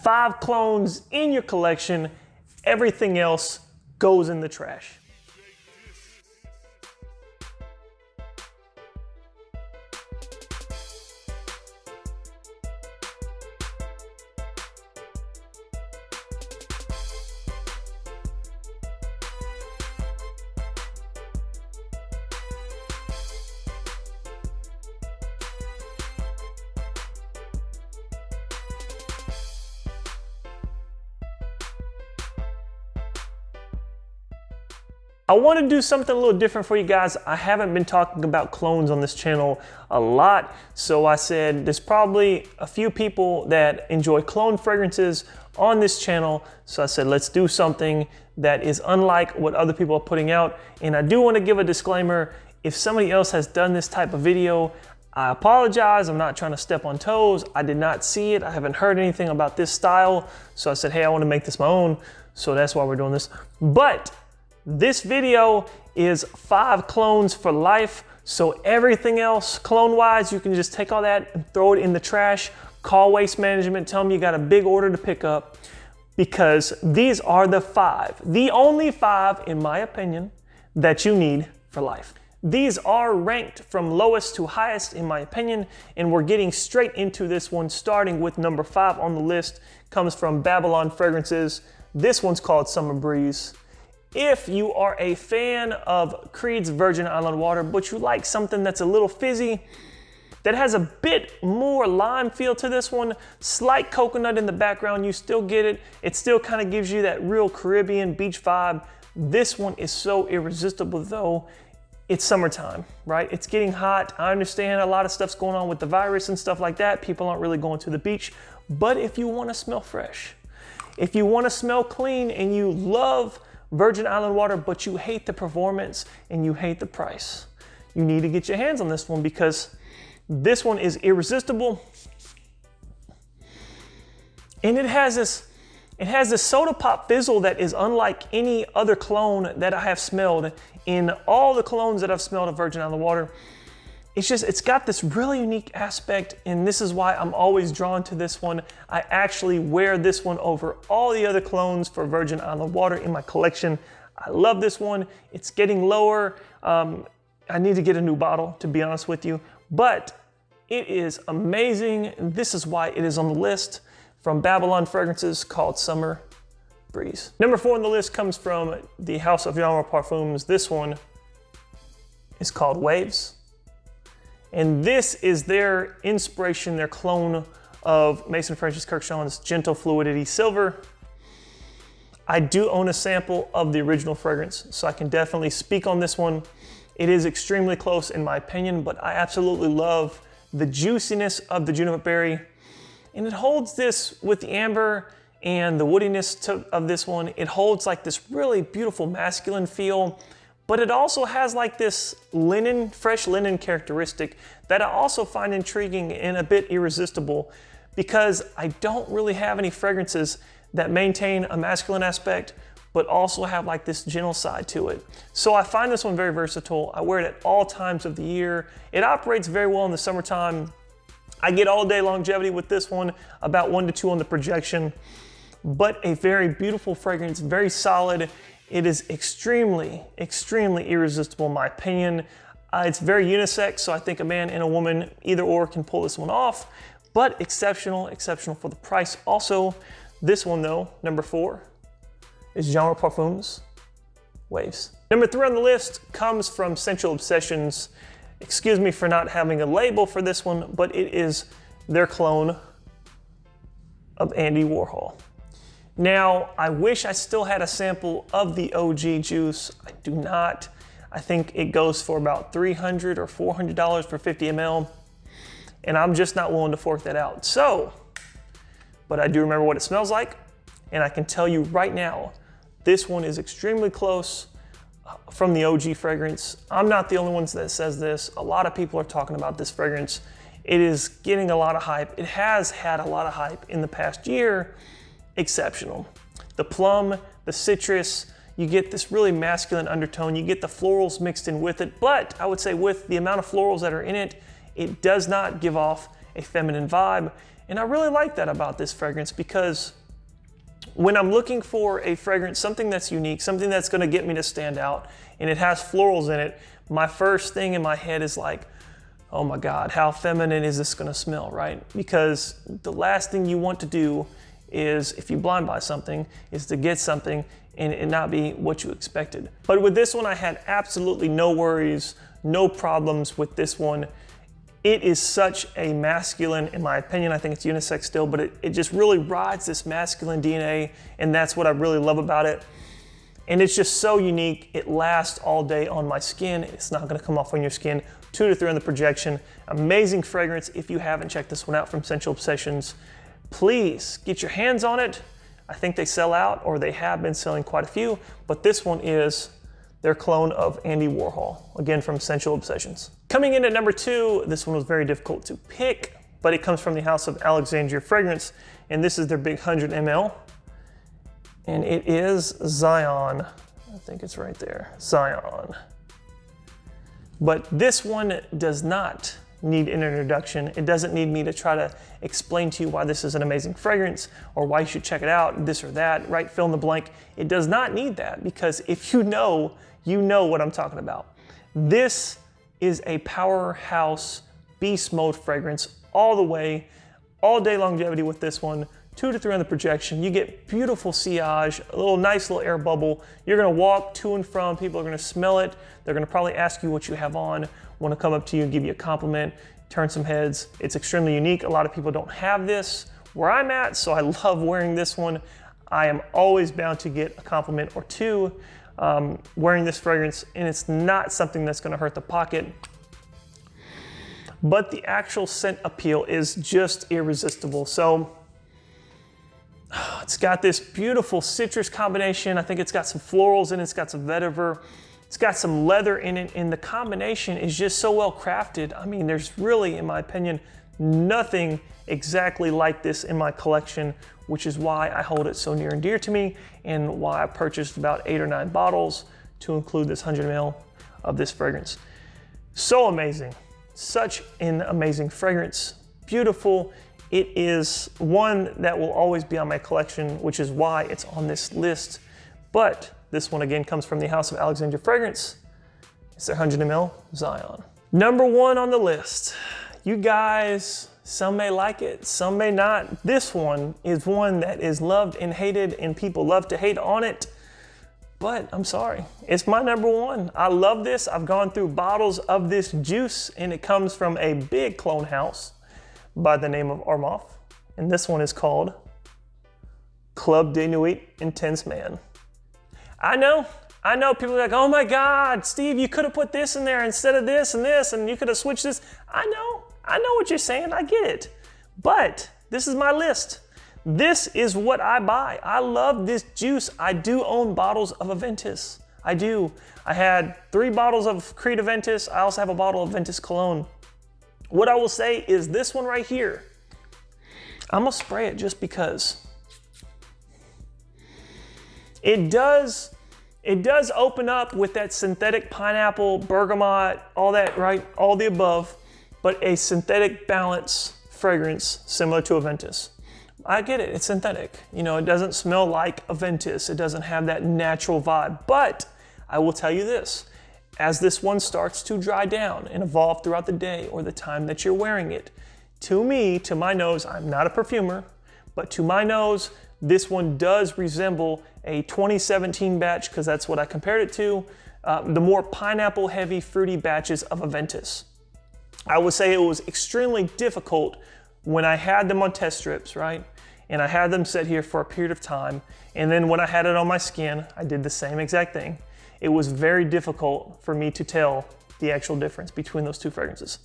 5 clones in your collection. Everything else goes in the trash. I want to do something a little different for you guys. I haven't been talking about clones on this channel a lot, so I said there's probably a few people that enjoy clone fragrances on this channel, so I said let's do something that is unlike what other people are putting out. And I do want to give a disclaimer: if somebody else has done this type of video, I apologize. I'm not trying to step on toes. I did not see it. I haven't heard anything about this style, so I said, hey, I want to make this my own, so that's why we're doing this. But this video is 5 clones for life, so everything else clone-wise, you can just take all that and throw it in the trash. Call Waste Management, tell them you got a big order to pick up, because these are the 5, the only 5, in my opinion, that you need for life. These are ranked from lowest to highest, in my opinion, and we're getting straight into this one, starting with number 5 on the list. Comes from Babylon Fragrances. This one's called Summer Breeze. If you are a fan of Creed's Virgin Island Water, but you like something that's a little fizzy, that has a bit more lime feel to this one, slight coconut in the background, you still get it. It still kind of gives you that real Caribbean beach vibe. This one is so irresistible though. It's summertime, right? It's getting hot. I understand a lot of stuff's going on with the virus and stuff like that. People aren't really going to the beach. But if you want to smell fresh, if you want to smell clean and you love Virgin Island Water, but you hate the performance and you hate the price, you need to get your hands on this one, because this one is irresistible. And it has this soda pop fizzle that is unlike any other cologne that I have smelled in all the colognes that I've smelled of Virgin Island Water. It's got this really unique aspect, and this is why I'm always drawn to this one. I actually wear this one over all the other colognes for Virgin Island Water in my collection. I love this one. It's getting lower. I need to get a new bottle, to be honest with you, but it is amazing. This is why it is on the list, from Babylon Fragrances, called Summer Breeze. Number 4 on the list comes from the House of Yama Parfums. This one is called Waves. And this is their inspiration, their clone of Maison Francis Kurkdjian's Gentle Fluidity Silver. I do own a sample of the original fragrance, so I can definitely speak on this one. It is extremely close in my opinion, but I absolutely love the juiciness of the juniper berry. And it holds this with the amber and the woodiness of this one. It holds like this really beautiful masculine feel, but it also has like this linen, fresh linen characteristic that I also find intriguing and a bit irresistible, because I don't really have any fragrances that maintain a masculine aspect, but also have like this gentle side to it. So I find this one very versatile. I wear it at all times of the year. It operates very well in the summertime. I get all day longevity with this one, about 1 to 2 on the projection, but a very beautiful fragrance, very solid. It is extremely, extremely irresistible in my opinion. It's very unisex, so I think a man and a woman, either or, can pull this one off, but exceptional, exceptional for the price. Also, this one though, number 4, is Yama Parfums, Waves. Number 3 on the list comes from Sensual Obsessions. Excuse me for not having a label for this one, but it is their clone of Andy Warhol. Now, I wish I still had a sample of the OG juice. I do not. I think it goes for about $300 or $400 for 50 ml, and I'm just not willing to fork that out. So, but I do remember what it smells like, and I can tell you right now, this one is extremely close from the OG fragrance. I'm not the only one that says this. A lot of people are talking about this fragrance. It is getting a lot of hype. It has had a lot of hype in the past year. Exceptional. The plum, the citrus, you get this really masculine undertone. You get the florals mixed in with it, but I would say with the amount of florals that are in it, it does not give off a feminine vibe. And I really like that about this fragrance, because when I'm looking for a fragrance, something that's unique, something that's gonna get me to stand out, and it has florals in it, my first thing in my head is like, oh my God, how feminine is this gonna smell, right? Because the last thing you want to do is, if you blind buy something, is to get something and it not be what you expected. But with this one, I had absolutely no worries, no problems with this one. It is such a masculine, in my opinion, I think it's unisex still, but it just really rides this masculine DNA, and that's what I really love about it. And it's just so unique. It lasts all day on my skin. It's not gonna come off on your skin. 2 to 3 on the projection. Amazing fragrance. If you haven't checked this one out from Sensual Obsessions, please get your hands on it. I think they sell out, or they have been selling quite a few, but this one is their clone of Andy Warhol, again from Sensual Obsessions. Coming in at number 2, this one was very difficult to pick, but it comes from the house of Alexandria Fragrance, and this is their big 100 ml, and it is Zion. I think it's right there, Zion. But this one does not need an introduction. It doesn't need me to try to explain to you why this is an amazing fragrance or why you should check it out, this or that, right? Fill in the blank. It does not need that, because if you know what I'm talking about. This is a powerhouse beast mode fragrance all the way, all day longevity with this one. 2 to 3 on the projection. You get beautiful sillage, a little nice little air bubble. You're gonna walk to and from, people are gonna smell it. They're gonna probably ask you what you have on, wanna come up to you and give you a compliment, turn some heads. It's extremely unique. A lot of people don't have this where I'm at, so I love wearing this one. I am always bound to get a compliment or two wearing this fragrance, and it's not something that's gonna hurt the pocket. But the actual scent appeal is just irresistible. So, it's got this beautiful citrus combination. I think it's got some florals in it. It's got some vetiver. It's got some leather in it. And the combination is just so well crafted. I mean, there's really, in my opinion, nothing exactly like this in my collection, which is why I hold it so near and dear to me, and why I purchased about 8 or 9 bottles to include this 100 ml of this fragrance. So amazing. Such an amazing fragrance. Beautiful. It is one that will always be on my collection, which is why it's on this list. But this one again comes from the house of Alexandria Fragrance. It's their 100 ml Zion. Number 1 on the list. You guys, some may like it, some may not. This one is one that is loved and hated, and people love to hate on it. But I'm sorry, it's my number 1. I love this. I've gone through bottles of this juice, and it comes from a big clone house by the name of Armaf, and this one is called Club de Nuit Intense Man. I know people are like, oh my God, Steve, you could have put this in there instead of this, and you could have switched this. I know what you're saying, I get it. But this is my list. This is what I buy. I love this juice. I do own bottles of Aventus. I do. I had 3 bottles of Creed Aventus. I also have a bottle of Aventus Cologne. What I will say is this one right here, I'm gonna spray it just because. It does open up with that synthetic pineapple, bergamot, all that, right? All the above, but a synthetic balance fragrance similar to Aventus. I get it, it's synthetic. You know, it doesn't smell like Aventus. It doesn't have that natural vibe, but I will tell you this. As this one starts to dry down and evolve throughout the day or the time that you're wearing it, to me, to my nose, I'm not a perfumer, but to my nose, this one does resemble a 2017 batch, because that's what I compared it to, the more pineapple heavy fruity batches of Aventus. I would say it was extremely difficult when I had them on test strips, right? And I had them sit here for a period of time, and then when I had it on my skin, I did the same exact thing. It was very difficult for me to tell the actual difference between those 2 fragrances.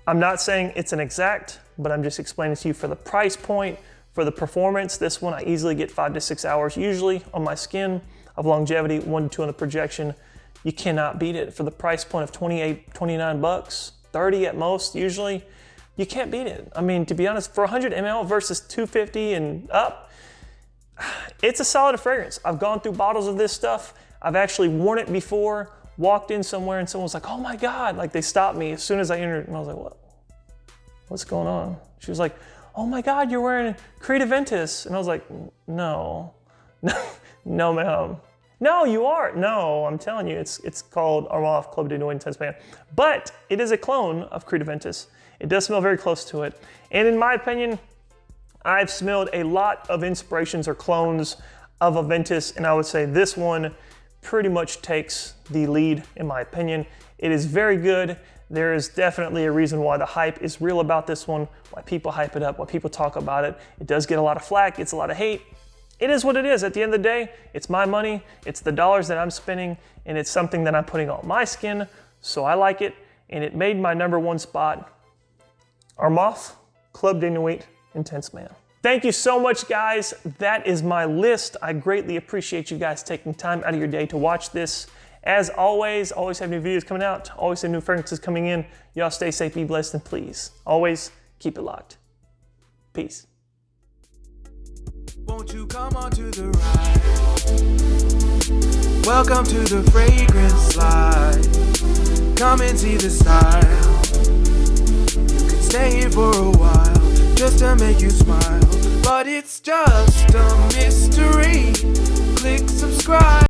I'm not saying it's an exact, but I'm just explaining to you for the price point, for the performance. This one I easily get 5 to 6 hours usually on my skin of longevity, 1 to 2 on the projection. You cannot beat it for the price point of 28, 29 bucks, 30 at most usually. You can't beat it. I mean, to be honest, for 100 ml versus 250 and up, it's a solid fragrance. I've gone through bottles of this stuff. I've actually worn it before, walked in somewhere and someone was like, oh my God, like they stopped me as soon as I entered, and I was like, what? What's going on? She was like, oh my God, you're wearing Creed Aventus. And I was like, no, no, ma'am. No, you are. No, I'm telling you, it's called Armand Club de Nuit Intense Man. But it is a clone of Creed Aventus. It does smell very close to it. And in my opinion, I've smelled a lot of inspirations or clones of Aventus, and I would say this one pretty much takes the lead in my opinion. It is very good. There is definitely a reason why the hype is real about this one, why people hype it up, why people talk about it. It does get a lot of flack, gets a lot of hate. It is what it is. At the end of the day, it's my money, it's the dollars that I'm spending, and it's something that I'm putting on my skin, so I like it, and it made my #1 spot. Armand Club de Nuit Intense Man. Thank you so much, guys. That is my list. I greatly appreciate you guys taking time out of your day to watch this. As always have new videos coming out, always have new fragrances coming in. Y'all stay safe, be blessed, and please, always keep it locked. Peace. Won't you come on to the ride? Welcome to the fragrance slide. Come and see the style. You can stay here for a while, just to make you smile. But it's just a mystery. Click subscribe.